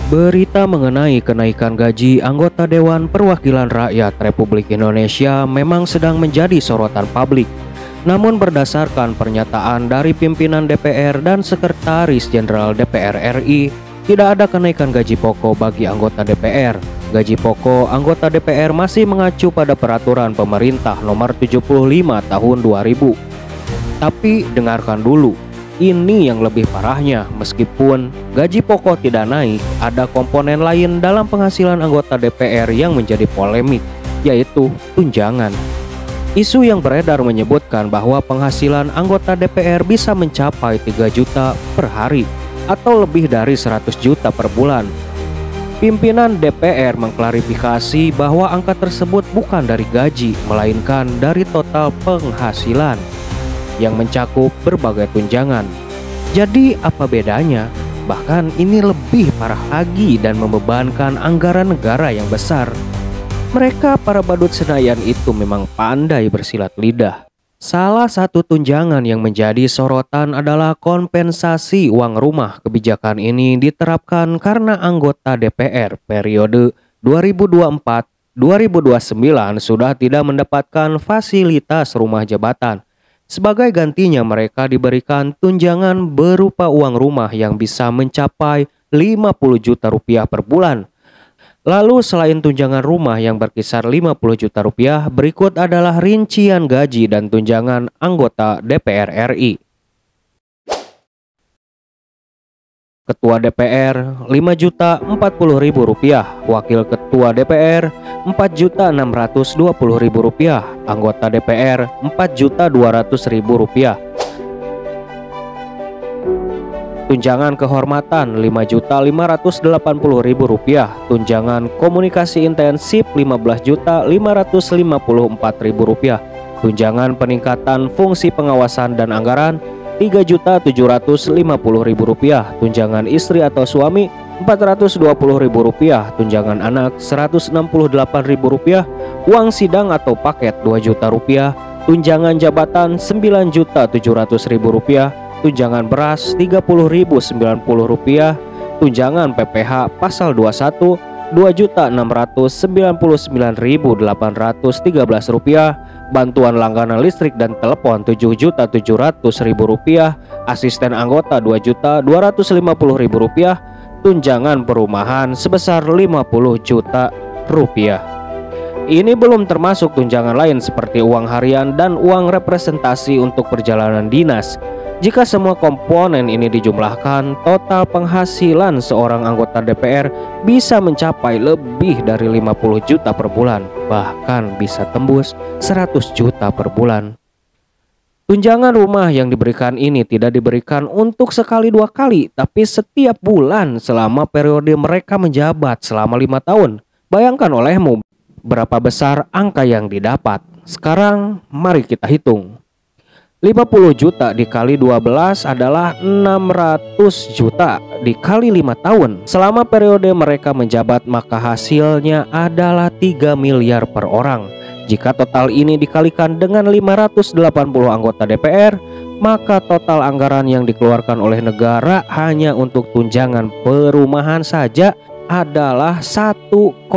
Berita mengenai kenaikan gaji anggota Dewan Perwakilan Rakyat Republik Indonesia memang sedang menjadi sorotan publik. Namun berdasarkan pernyataan dari pimpinan DPR dan Sekretaris Jenderal DPR RI, tidak ada kenaikan gaji pokok bagi anggota DPR. Gaji pokok anggota DPR masih mengacu pada peraturan pemerintah nomor 75 tahun 2000. Tapi dengarkan dulu. Ini yang lebih parahnya, meskipun gaji pokok tidak naik, ada komponen lain dalam penghasilan anggota DPR yang menjadi polemik, yaitu tunjangan. Isu yang beredar menyebutkan bahwa penghasilan anggota DPR bisa mencapai 3 juta per hari atau lebih dari 100 juta per bulan. Pimpinan DPR mengklarifikasi bahwa angka tersebut bukan dari gaji, melainkan dari total penghasilan yang mencakup berbagai tunjangan. Jadi apa bedanya? Bahkan ini lebih parah lagi dan membebankan anggaran negara yang besar. Mereka para badut Senayan itu memang pandai bersilat lidah. Salah satu tunjangan yang menjadi sorotan adalah kompensasi uang rumah. Kebijakan ini diterapkan karena anggota DPR periode 2024-2029 sudah tidak mendapatkan fasilitas rumah jabatan. Sebagai gantinya mereka diberikan tunjangan berupa uang rumah yang bisa mencapai 50 juta rupiah per bulan. Lalu selain tunjangan rumah yang berkisar 50 juta rupiah, berikut adalah rincian gaji dan tunjangan anggota DPR RI. Ketua DPR 5.040.000 rupiah, Wakil Ketua DPR 4.620.000 rupiah, Anggota DPR 4.200.000 rupiah. Tunjangan kehormatan 5.580.000 rupiah, tunjangan komunikasi intensif 15.554.000 rupiah, tunjangan peningkatan fungsi pengawasan dan anggaran 3.750.000 rupiah, tunjangan istri atau suami 420.000 rupiah, tunjangan anak 168.000 rupiah, uang sidang atau paket 2 juta rupiah, tunjangan jabatan 9.700.000 rupiah, tunjangan beras 30.090 rupiah, tunjangan PPH pasal 21 2.699.813 rupiah, bantuan langganan listrik dan telepon 7.700.000 rupiah, asisten anggota 2.250.000 rupiah, tunjangan perumahan sebesar 50 juta rupiah. Ini belum termasuk tunjangan lain seperti uang harian dan uang representasi untuk perjalanan dinas. Jika semua komponen ini dijumlahkan, total penghasilan seorang anggota DPR bisa mencapai lebih dari 50 juta per bulan, bahkan bisa tembus 100 juta per bulan. Tunjangan rumah yang diberikan ini tidak diberikan untuk sekali dua kali, tapi setiap bulan selama periode mereka menjabat selama 5 tahun. Bayangkan olehmu berapa besar angka yang didapat. Sekarang mari kita hitung. 50 juta dikali 12 adalah 600 juta dikali 5 tahun. Selama periode mereka menjabat maka hasilnya adalah 3 miliar per orang. Jika total ini dikalikan dengan 580 anggota DPR, maka total anggaran yang dikeluarkan oleh negara hanya untuk tunjangan perumahan saja adalah 1,74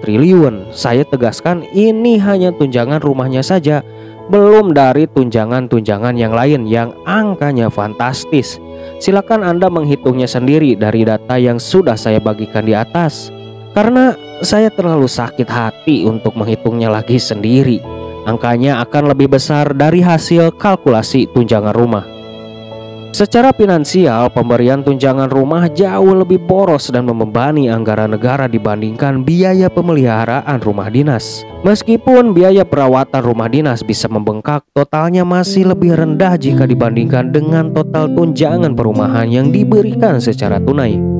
triliun. Saya tegaskan ini hanya tunjangan rumahnya saja, belum dari tunjangan-tunjangan yang lain yang angkanya fantastis. Silakan Anda menghitungnya sendiri dari data yang sudah saya bagikan di atas. Karena saya terlalu sakit hati untuk menghitungnya lagi sendiri. Angkanya akan lebih besar dari hasil kalkulasi tunjangan rumah. Secara finansial, pemberian tunjangan rumah jauh lebih boros dan membebani anggaran negara dibandingkan biaya pemeliharaan rumah dinas. Meskipun biaya perawatan rumah dinas bisa membengkak, totalnya masih lebih rendah jika dibandingkan dengan total tunjangan perumahan yang diberikan secara tunai.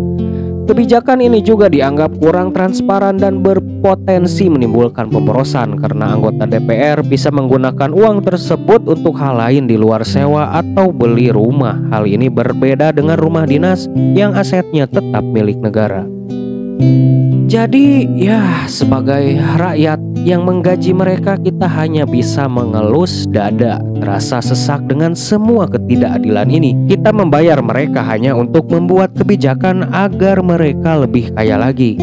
Kebijakan ini juga dianggap kurang transparan dan berpotensi menimbulkan pemborosan karena anggota DPR bisa menggunakan uang tersebut untuk hal lain di luar sewa atau beli rumah. Hal ini berbeda dengan rumah dinas yang asetnya tetap milik negara. Jadi ya, sebagai rakyat yang menggaji mereka kita hanya bisa mengelus dada, terasa sesak dengan semua ketidakadilan ini. Kita membayar mereka hanya untuk membuat kebijakan agar mereka lebih kaya lagi.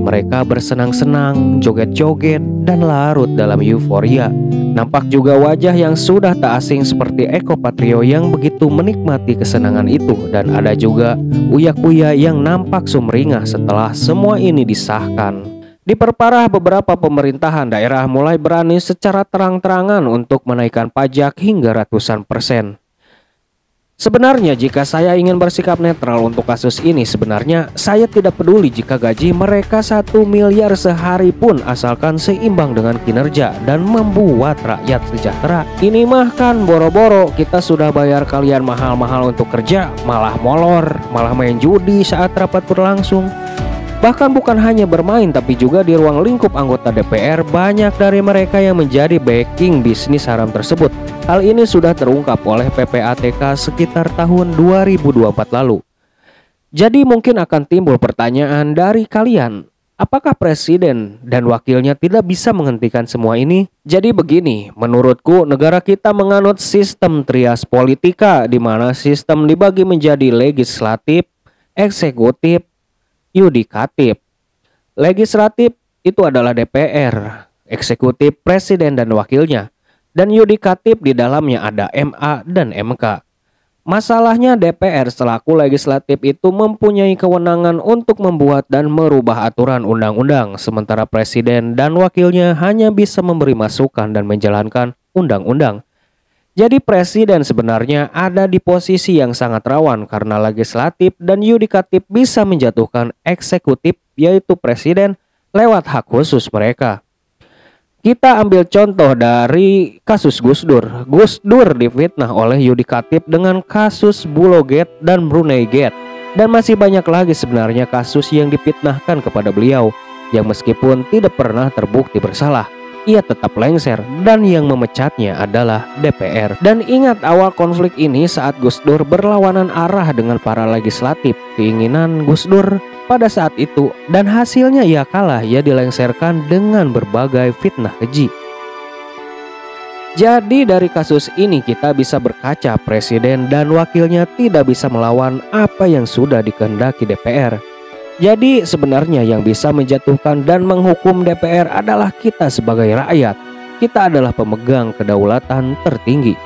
Mereka bersenang-senang, joget-joget, dan larut dalam euforia. Nampak juga wajah yang sudah tak asing seperti Eko Patrio yang begitu menikmati kesenangan itu. Dan ada juga uya-kuya yang nampak sumringah setelah semua ini disahkan. Diperparah, beberapa pemerintahan daerah mulai berani secara terang-terangan untuk menaikkan pajak hingga ratusan persen. Sebenarnya jika saya ingin bersikap netral untuk kasus ini, sebenarnya saya tidak peduli jika gaji mereka 1 miliar sehari pun asalkan seimbang dengan kinerja dan membuat rakyat sejahtera. Ini mah kan boro-boro kita sudah bayar kalian mahal-mahal untuk kerja, malah molor, malah main judi saat rapat berlangsung. Bahkan bukan hanya bermain tapi juga di ruang lingkup anggota DPR banyak dari mereka yang menjadi backing bisnis haram tersebut. Hal ini sudah terungkap oleh PPATK sekitar tahun 2024 lalu. Jadi mungkin akan timbul pertanyaan dari kalian, apakah presiden dan wakilnya tidak bisa menghentikan semua ini? Jadi begini, menurutku negara kita menganut sistem trias politika di mana sistem dibagi menjadi legislatif, eksekutif, yudikatif. Legislatif itu adalah DPR, eksekutif presiden dan wakilnya, dan yudikatif di dalamnya ada MA dan MK. Masalahnya DPR selaku legislatif itu mempunyai kewenangan untuk membuat dan merubah aturan undang-undang, sementara presiden dan wakilnya hanya bisa memberi masukan dan menjalankan undang-undang. Jadi presiden sebenarnya ada di posisi yang sangat rawan karena legislatif dan yudikatif bisa menjatuhkan eksekutif yaitu presiden lewat hak khusus mereka. Kita ambil contoh dari kasus Gus Dur. Gus Dur difitnah oleh yudikatif dengan kasus Bulogate dan Brunei Gate. Dan masih banyak lagi sebenarnya kasus yang difitnahkan kepada beliau yang meskipun tidak pernah terbukti bersalah, ia tetap lengser dan yang memecatnya adalah DPR. Dan ingat awal konflik ini saat Gus Dur berlawanan arah dengan para legislatif. Keinginan Gus Dur pada saat itu dan hasilnya ia kalah, ia dilengserkan dengan berbagai fitnah keji. Jadi dari kasus ini kita bisa berkaca presiden dan wakilnya tidak bisa melawan apa yang sudah dikehendaki DPR. Jadi sebenarnya yang bisa menjatuhkan dan menghukum DPR adalah kita sebagai rakyat. Kita adalah pemegang kedaulatan tertinggi.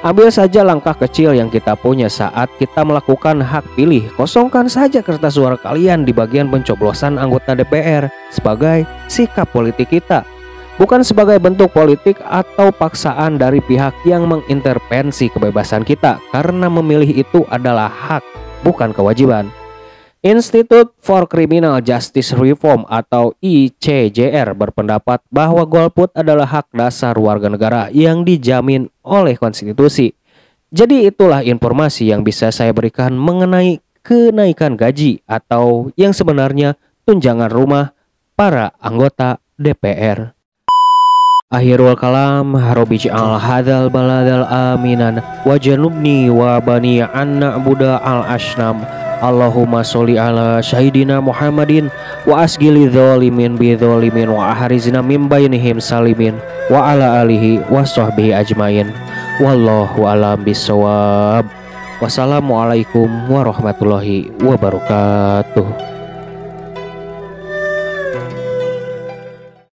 Ambil saja langkah kecil yang kita punya saat kita melakukan hak pilih. Kosongkan saja kertas suara kalian di bagian pencoblosan anggota DPR sebagai sikap politik kita, bukan sebagai bentuk politik atau paksaan dari pihak yang mengintervensi kebebasan kita, karena memilih itu adalah hak, bukan kewajiban. Institute for Criminal Justice Reform atau ICJR berpendapat bahwa golput adalah hak dasar warga negara yang dijamin oleh konstitusi. Jadi itulah informasi yang bisa saya berikan mengenai kenaikan gaji atau yang sebenarnya tunjangan rumah para anggota DPR. Akhirul kalam, Rabbi ja'al hadzal baladal aminan wajanubni wa bani an na'budu al asnam. Allahumma sholli ala syahidina Muhammadin wa asgili dzalimin bi dzalimin wa ahrizna min bainihim salimin wa ala alihi wa sahbihi ajmain. Wallahu a'lam bissawab. Wassalamualaikum warahmatullahi wabarakatuh.